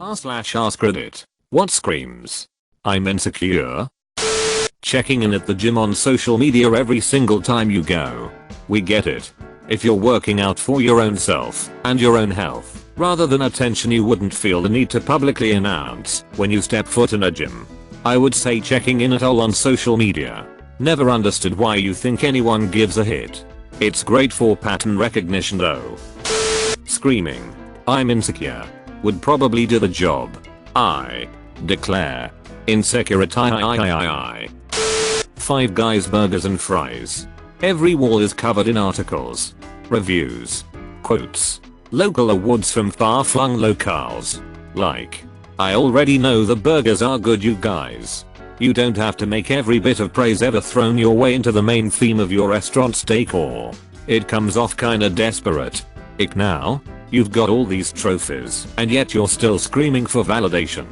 r/AskReddit. What screams? I'm insecure. Checking in at the gym on social media every single time you go. We get it. If you're working out for your own self and your own health, rather than attention, you wouldn't feel the need to publicly announce when you step foot in a gym. I would say checking in at all on social media. Never understood why you think anyone gives a hit. It's great for pattern recognition though. Screaming, I'm insecure, would probably do the job. I declare. Insecurity. Five Guys burgers and fries. Every wall is covered in articles, reviews, quotes, local awards from far-flung locales. Like, I already know the burgers are good, you guys. You don't have to make every bit of praise ever thrown your way into the main theme of your restaurant's decor. It comes off kinda desperate. Ick now, you've got all these trophies and yet you're still screaming for validation.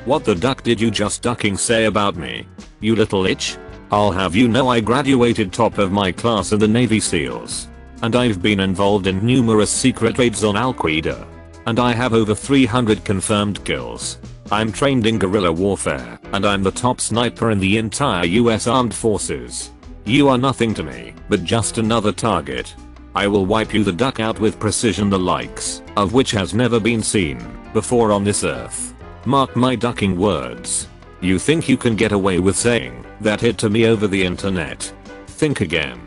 What the duck did you just ducking say about me? You little itch? I'll have you know I graduated top of my class in the Navy SEALs. And I've been involved in numerous secret raids on Al Qaeda. And I have over 300 confirmed kills. I'm trained in guerrilla warfare, and I'm the top sniper in the entire US Armed Forces. You are nothing to me, but just another target. I will wipe you the duck out with precision, the likes of which has never been seen before on this earth. Mark my ducking words. You think you can get away with saying that hit to me over the internet? Think again.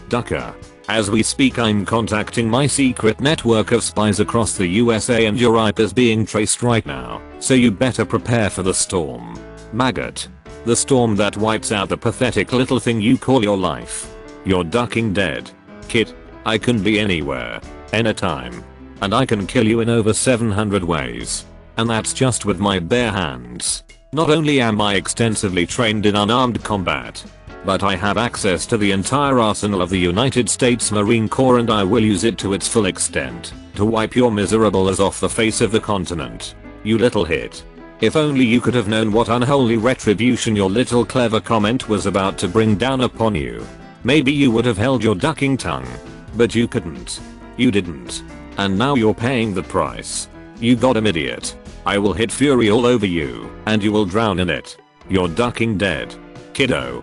Ducker. As we speak, I'm contacting my secret network of spies across the USA and your IP is being traced right now, so you better prepare for the storm. Maggot. The storm that wipes out the pathetic little thing you call your life. You're ducking dead. Kid, I can be anywhere, anytime. And I can kill you in over 700 ways. And that's just with my bare hands. Not only am I extensively trained in unarmed combat, but I have access to the entire arsenal of the United States Marine Corps, and I will use it to its full extent to wipe your miserable ass off the face of the continent. You little hit. If only you could have known what unholy retribution your little clever comment was about to bring down upon you. Maybe you would have held your ducking tongue. But you couldn't. You didn't. And now you're paying the price. You goddamn idiot. I will hit fury all over you, and you will drown in it. You're ducking dead. Kiddo.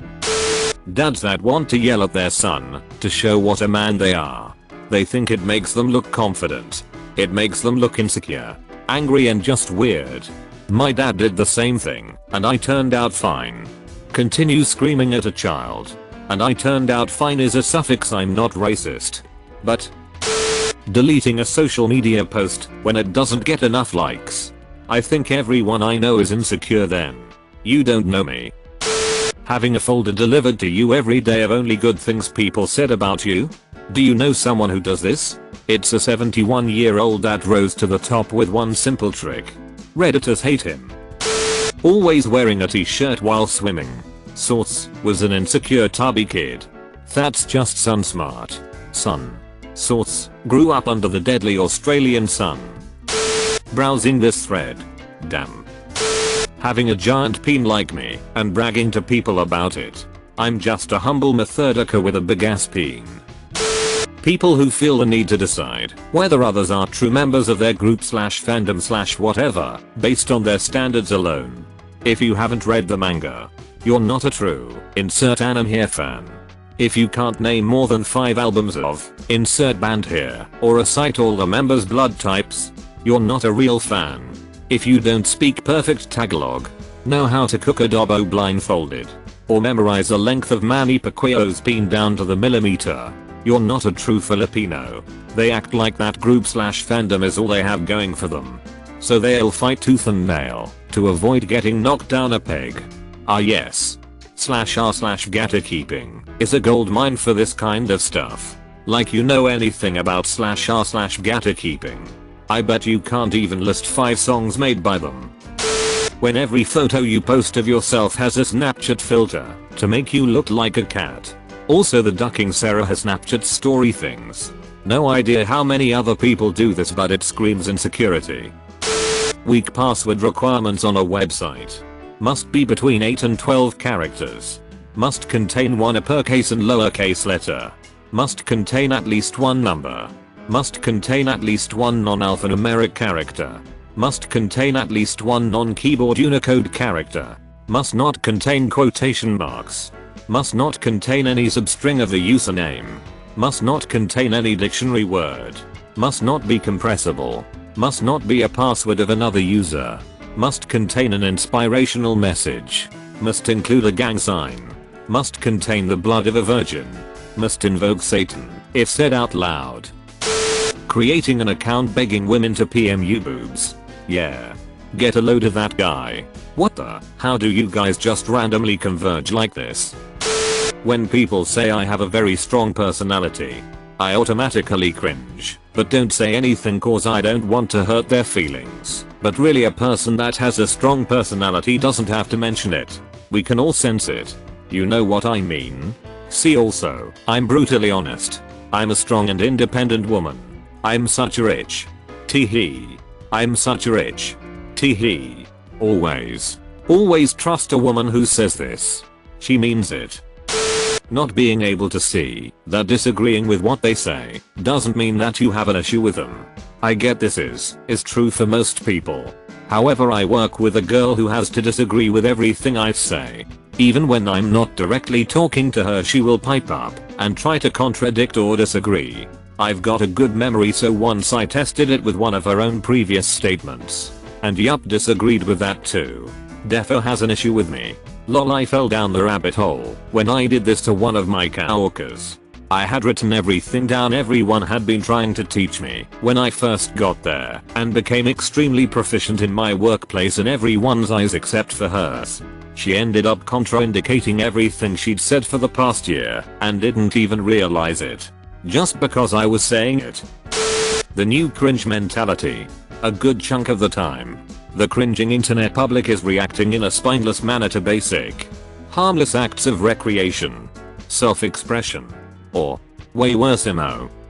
Dads that want to yell at their son to show what a man they are. They think it makes them look confident. It makes them look insecure, angry, and just weird. My dad did the same thing, and I turned out fine. Continue screaming at a child, and I turned out fine is a suffix. I'm not racist. But deleting a social media post when it doesn't get enough likes. I think everyone I know is insecure then. You don't know me. Having a folder delivered to you every day of only good things people said about you? Do you know someone who does this? It's a 71-year-old that rose to the top with one simple trick. Redditors hate him. Always wearing a t-shirt while swimming. Source, was an insecure tubby kid. That's just sun smart. Son. Source, grew up under the deadly Australian sun. Browsing this thread. Damn. Having a giant peen like me and bragging to people about it. I'm just a humble methodica with a big ass peen. People who feel the need to decide whether others are true members of their group / fandom / whatever based on their standards alone. If you haven't read the manga, you're not a true insert anime here fan. If you can't name more than 5 albums of insert band here or recite all the members' blood types, you're not a real fan. If you don't speak perfect Tagalog, know how to cook adobo blindfolded, or memorize the length of Manny Pacquiao's peen down to the millimeter, you're not a true Filipino. They act like that group / fandom is all they have going for them. So they'll fight tooth and nail to avoid getting knocked down a peg. Ah yes. /r/gator keeping is a gold mine for this kind of stuff. Like you know anything about /r/gator keeping. I bet you can't even list 5 songs made by them. When every photo you post of yourself has a Snapchat filter to make you look like a cat. Also the ducking Sarah has Snapchat story things. No idea how many other people do this, but it screams insecurity. Weak password requirements on a website. Must be between 8 and 12 characters. Must contain one uppercase and lowercase letter. Must contain at least one number. Must contain at least one non-alphanumeric character. Must contain at least one non-keyboard Unicode character. Must not contain quotation marks. Must not contain any substring of the username. Must not contain any dictionary word. Must not be compressible. Must not be a password of another user. Must contain an inspirational message. Must include a gang sign. Must contain the blood of a virgin. Must invoke Satan, if said out loud. Creating an account begging women to PM you boobs. Yeah. Get a load of that guy. What the? How do you guys just randomly converge like this? When people say I have a very strong personality, I automatically cringe, but don't say anything cause I don't want to hurt their feelings. But really a person that has a strong personality doesn't have to mention it. We can all sense it. You know what I mean? See also, I'm brutally honest. I'm a strong and independent woman. I'm such a rich. Tee-hee. I'm such a rich. Tee-hee. Always. Always trust a woman who says this. She means it. Not being able to see that disagreeing with what they say doesn't mean that you have an issue with them. I get this is true for most people. However, I work with a girl who has to disagree with everything I say. Even when I'm not directly talking to her, she will pipe up and try to contradict or disagree. I've got a good memory, so once I tested it with one of her own previous statements. And yup, disagreed with that too. Defo has an issue with me. Lol, I fell down the rabbit hole when I did this to one of my coworkers. I had written everything down everyone had been trying to teach me when I first got there and became extremely proficient in my workplace in everyone's eyes except for hers. She ended up contraindicating everything she'd said for the past year and didn't even realize it. Just because I was saying it. The new cringe mentality. A good chunk of the time, the cringing internet public is reacting in a spineless manner to basic, harmless acts of recreation, self-expression, or, way worse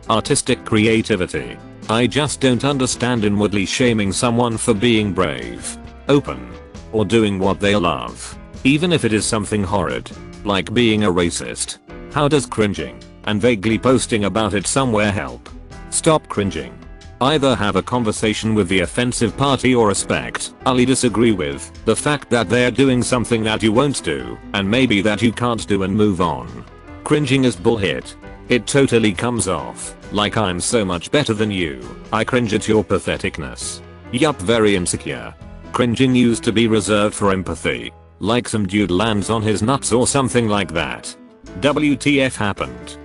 artistic creativity. I just don't understand inwardly shaming someone for being brave, open, or doing what they love, even if it is something horrid, like being a racist. How does cringing and vaguely posting about it somewhere help? Stop cringing. Either have a conversation with the offensive party or respectfully disagree with the fact that they're doing something that you won't do and maybe that you can't do and move on. Cringing is bullshit. It totally comes off like I'm so much better than you. I cringe at your patheticness. Yup, very insecure. Cringing used to be reserved for empathy, like some dude lands on his nuts or something like that. WTF happened?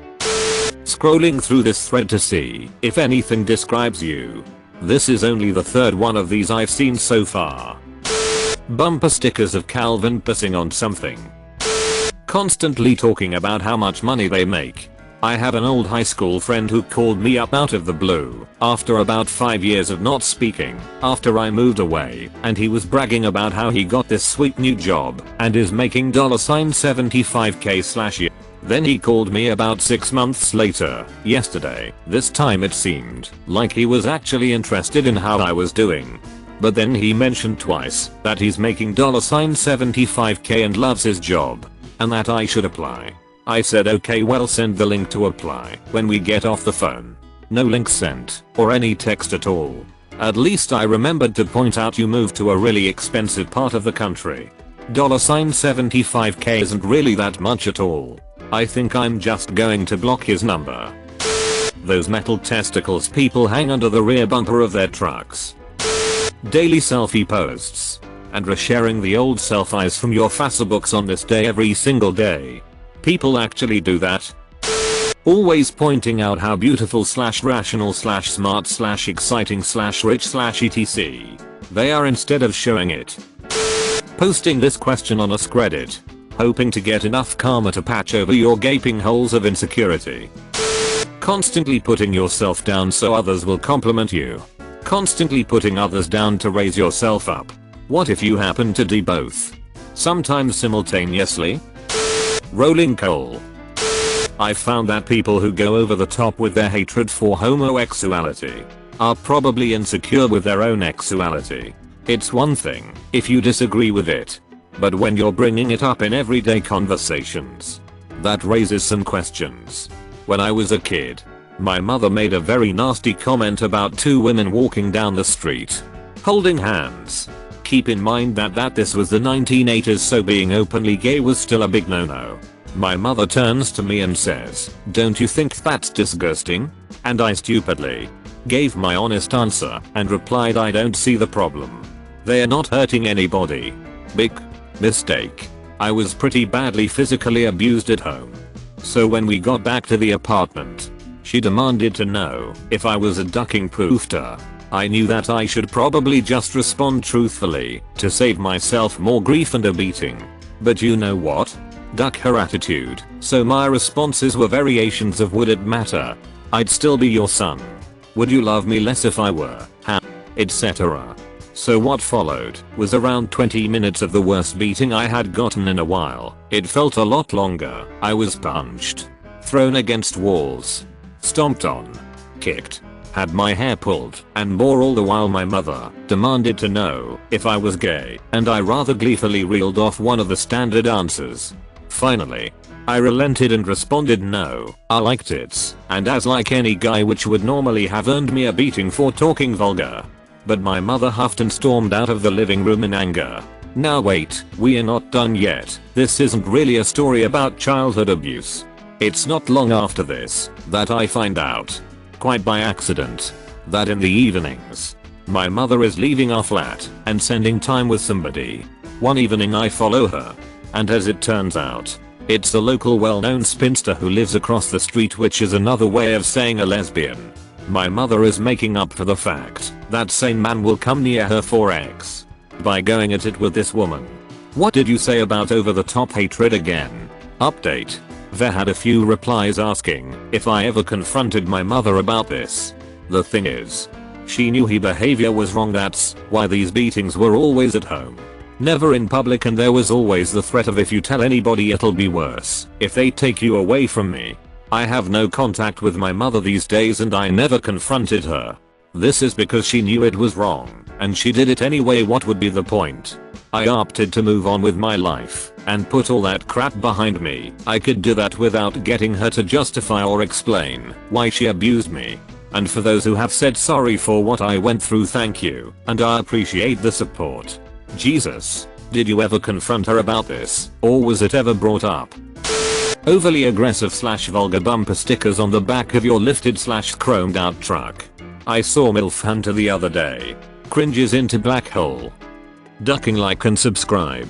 Scrolling through this thread to see if anything describes you. This is only the third one of these I've seen so far. Bumper stickers of Calvin pissing on something. Constantly talking about how much money they make. I have an old high school friend who called me up out of the blue after about 5 years of not speaking after I moved away, and he was bragging about how he got this sweet new job and is making $75k/year. Then he called me about 6 months later, yesterday. This time it seemed like he was actually interested in how I was doing. But then he mentioned twice that he's making $75k and loves his job, and that I should apply. I said okay, well, send the link to apply when we get off the phone. No link sent, or any text at all. At least I remembered to point out you moved to a really expensive part of the country. $75k isn't really that much at all. I think I'm just going to block his number. Those metal testicles people hang under the rear bumper of their trucks. Daily selfie posts. And resharing the old selfies from your Facebooks on this day every single day. People actually do that. Always pointing out how beautiful / rational / smart / exciting / rich / etc. they are instead of showing it. Posting this question on AskReddit, hoping to get enough karma to patch over your gaping holes of insecurity. Constantly putting yourself down so others will compliment you. Constantly putting others down to raise yourself up. What if you happen to do both? Sometimes simultaneously? Rolling coal. I've found that people who go over the top with their hatred for homosexuality are probably insecure with their own sexuality. It's one thing if you disagree with it, but when you're bringing it up in everyday conversations, that raises some questions. When I was a kid, my mother made a very nasty comment about two women walking down the street. holding hands. Keep in mind that this was the 1980s, so being openly gay was still a big no-no. My mother turns to me and says, "Don't you think that's disgusting?" And I stupidly gave my honest answer and replied, "I don't see the problem. They are not hurting anybody." Big mistake. I was pretty badly physically abused at home. So when we got back to the apartment, she demanded to know if I was a ducking poofter. I knew that I should probably just respond truthfully to save myself more grief and a beating. But you know what? Duck her attitude, so my responses were variations of "Would it matter? I'd still be your son. Would you love me less if I were?" etc. So what followed was around 20 minutes of the worst beating I had gotten in a while. It felt a lot longer. I was punched, thrown against walls, stomped on, kicked, had my hair pulled, and more, all the while my mother demanded to know if I was gay, and I rather gleefully reeled off one of the standard answers. Finally, I relented and responded, "No, I liked it," and as like any guy, which would normally have earned me a beating for talking vulgar. But my mother huffed and stormed out of the living room in anger. Now wait, we are not done yet. This isn't really a story about childhood abuse. It's not long after this that I find out, quite by accident, that in the evenings, my mother is leaving our flat and spending time with somebody. One evening I follow her, and as it turns out, it's the local well-known spinster who lives across the street, which is another way of saying a lesbian. My mother is making up for the fact that sane man will come near her for X by going at it with this woman. What did you say about over-the-top hatred again? Update. There had a few replies asking if I ever confronted my mother about this. The thing is, she knew her behavior was wrong. That's why these beatings were always at home, never in public, and there was always the threat of, if you tell anybody it'll be worse if they take you away from me. I have no contact with my mother these days, and I never confronted her. This is because she knew it was wrong, and she did it anyway. What would be the point? I opted to move on with my life and put all that crap behind me. I could do that without getting her to justify or explain why she abused me. And for those who have said sorry for what I went through, thank you, and I appreciate the support. Jesus, did you ever confront her about this, or was it ever brought up? Overly aggressive / vulgar bumper stickers on the back of your lifted / chromed out truck. I saw MILF Hunter the other day. Cringes into black hole. Ducking, like and subscribe.